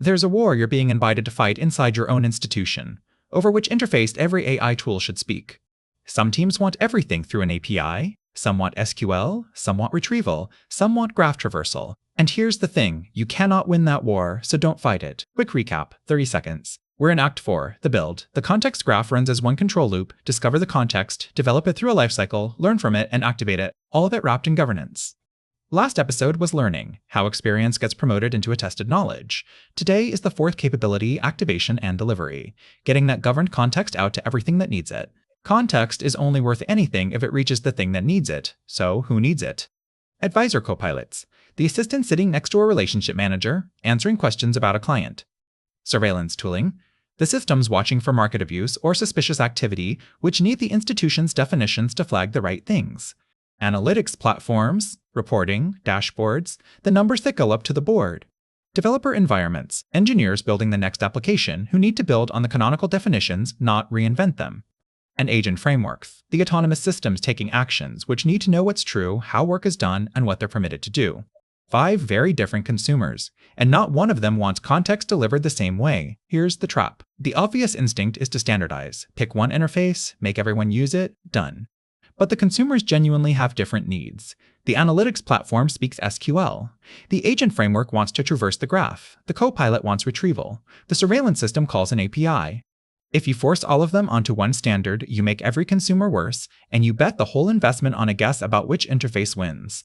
There's a war you're being invited to fight inside your own institution, over which interface every AI tool should speak. Some teams want everything through an API, some want SQL, some want retrieval, some want graph traversal. And here's the thing, you cannot win that war, so don't fight it. Quick recap, 30 seconds. We're in Act 4, the build. The context graph runs as one control loop, discover the context, develop it through a lifecycle, learn from it, and activate it, all of it wrapped in governance. Last episode was learning, how experience gets promoted into a tested knowledge. Today is the fourth capability, activation and delivery, getting that governed context out to everything that needs it. Context is only worth anything if it reaches the thing that needs it, so who needs it? Advisor copilots, the assistant sitting next to a relationship manager, answering questions about a client. Surveillance tooling, the systems watching for market abuse or suspicious activity which need the institution's definitions to flag the right things. Analytics platforms, reporting, dashboards, the numbers that go up to the board. Developer environments, engineers building the next application who need to build on the canonical definitions, not reinvent them. And agent frameworks, the autonomous systems taking actions which need to know what's true, how work is done, and what they're permitted to do. 5 very different consumers, and not one of them wants context delivered the same way. Here's the trap. The obvious instinct is to standardize. Pick one interface, make everyone use it, done. But the consumers genuinely have different needs. The analytics platform speaks SQL. The agent framework wants to traverse the graph. The copilot wants retrieval. The surveillance system calls an API. If you force all of them onto one standard, you make every consumer worse, and you bet the whole investment on a guess about which interface wins.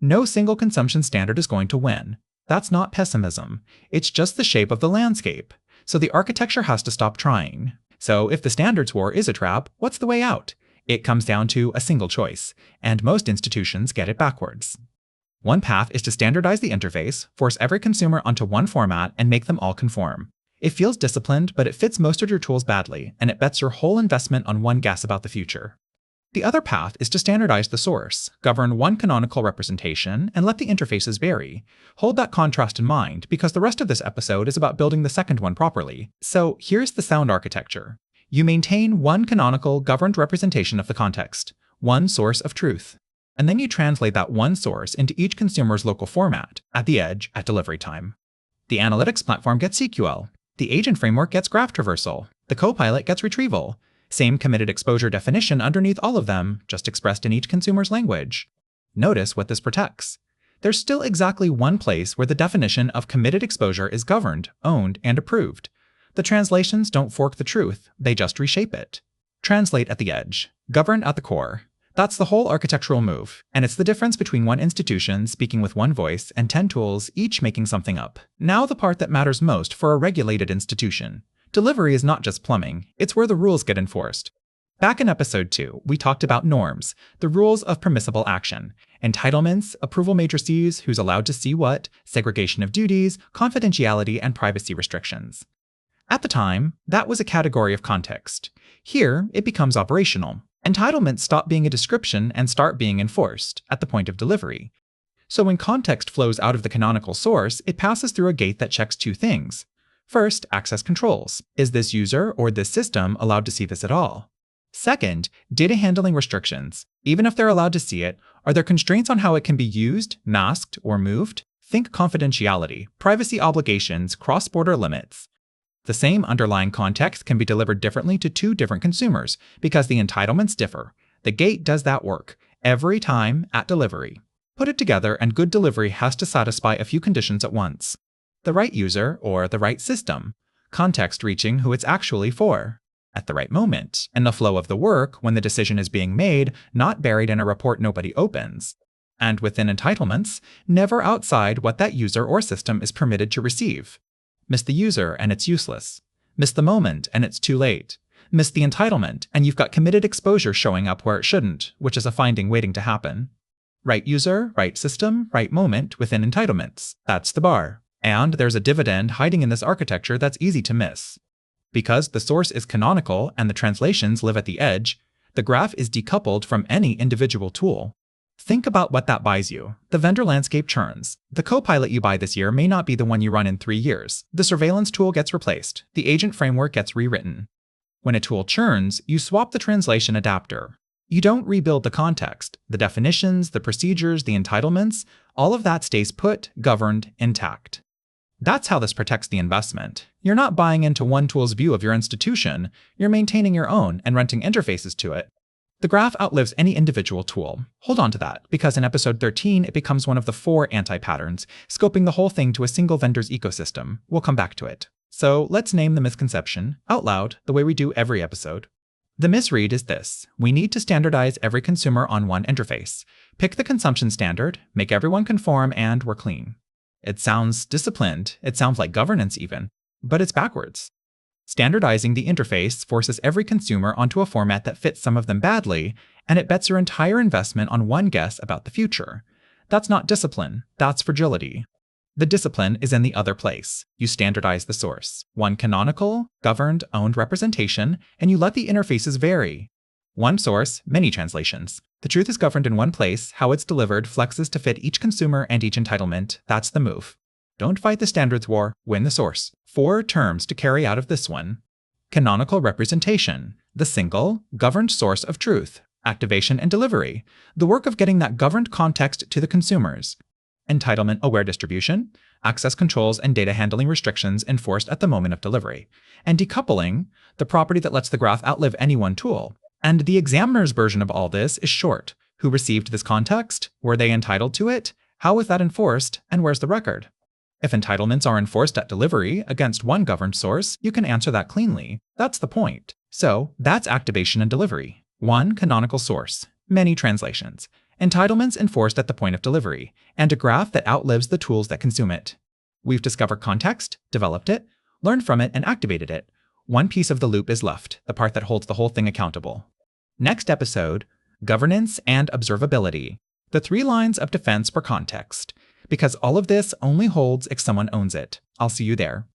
No single consumption standard is going to win. That's not pessimism. It's just the shape of the landscape. So the architecture has to stop trying. So if the standards war is a trap, what's the way out? It comes down to a single choice, and most institutions get it backwards. One path is to standardize the interface, force every consumer onto one format, and make them all conform. It feels disciplined, but it fits most of your tools badly, and it bets your whole investment on one guess about the future. The other path is to standardize the source, govern one canonical representation, and let the interfaces vary. Hold that contrast in mind, because the rest of this episode is about building the second one properly. So here's the sound architecture. You maintain one canonical, governed representation of the context, one source of truth. And then you translate that one source into each consumer's local format, at the edge, at delivery time. The analytics platform gets SQL. The agent framework gets graph traversal. The copilot gets retrieval. Same committed exposure definition underneath all of them, just expressed in each consumer's language. Notice what this protects. There's still exactly one place where the definition of committed exposure is governed, owned, and approved. The translations don't fork the truth, they just reshape it. Translate at the edge. Govern at the core. That's the whole architectural move, and it's the difference between one institution speaking with one voice and 10 tools each making something up. Now the part that matters most for a regulated institution. Delivery is not just plumbing, it's where the rules get enforced. Back in episode 2, we talked about norms, the rules of permissible action, entitlements, approval matrices, who's allowed to see what, segregation of duties, confidentiality, and privacy restrictions. At the time, that was a category of context. Here, it becomes operational. Entitlements stop being a description and start being enforced at the point of delivery. So when context flows out of the canonical source, it passes through a gate that checks 2 things. First, access controls. Is this user or this system allowed to see this at all? Second, data handling restrictions. Even if they're allowed to see it, are there constraints on how it can be used, masked, or moved? Think confidentiality, privacy obligations, cross-border limits. The same underlying context can be delivered differently to 2 different consumers because the entitlements differ. The gate does that work every time at delivery. Put it together and good delivery has to satisfy a few conditions at once. The right user or the right system, context reaching who it's actually for, at the right moment, and the flow of the work when the decision is being made, not buried in a report nobody opens. And within entitlements, never outside what that user or system is permitted to receive. Miss the user and it's useless. Miss the moment and it's too late. Miss the entitlement and you've got committed exposure showing up where it shouldn't, which is a finding waiting to happen. Right user, right system, right moment within entitlements. That's the bar. And there's a dividend hiding in this architecture that's easy to miss. Because the source is canonical and the translations live at the edge, the graph is decoupled from any individual tool. Think about what that buys you. The vendor landscape churns. The copilot you buy this year may not be the one you run in 3 years. The surveillance tool gets replaced. The agent framework gets rewritten. When a tool churns, you swap the translation adapter. You don't rebuild the context. The definitions, the procedures, the entitlements, all of that stays put, governed, intact. That's how this protects the investment. You're not buying into one tool's view of your institution, you're maintaining your own and renting interfaces to it. The graph outlives any individual tool. Hold on to that, because in episode 13 it becomes one of the 4 anti-patterns, scoping the whole thing to a single vendor's ecosystem. We'll come back to it. So let's name the misconception, out loud, the way we do every episode. The misread is this: we need to standardize every consumer on one interface. Pick the consumption standard, make everyone conform, and we're clean. It sounds disciplined, it sounds like governance even, but it's backwards. Standardizing the interface forces every consumer onto a format that fits some of them badly, and it bets your entire investment on one guess about the future. That's not discipline, that's fragility. The discipline is in the other place. You standardize the source. One canonical, governed, owned representation, and you let the interfaces vary. One source, many translations. The truth is governed in one place, how it's delivered flexes to fit each consumer and each entitlement. That's the move. Don't fight the standards war, win the source. 4 terms to carry out of this one. Canonical representation, the single, governed source of truth. Activation and delivery, the work of getting that governed context to the consumers. Entitlement-aware distribution, access controls and data handling restrictions enforced at the moment of delivery. And decoupling, the property that lets the graph outlive any one tool. And the examiner's version of all this is short. Who received this context? Were they entitled to it? How was that enforced? And where's the record? If entitlements are enforced at delivery against one governed source, you can answer that cleanly. That's the point. So that's activation and delivery. One canonical source, many translations. Entitlements enforced at the point of delivery, and a graph that outlives the tools that consume it. We've discovered context, developed it, learned from it, and activated it. One piece of the loop is left, the part that holds the whole thing accountable. Next episode, governance and observability. The 3 lines of defense for context. Because all of this only holds if someone owns it. I'll see you there.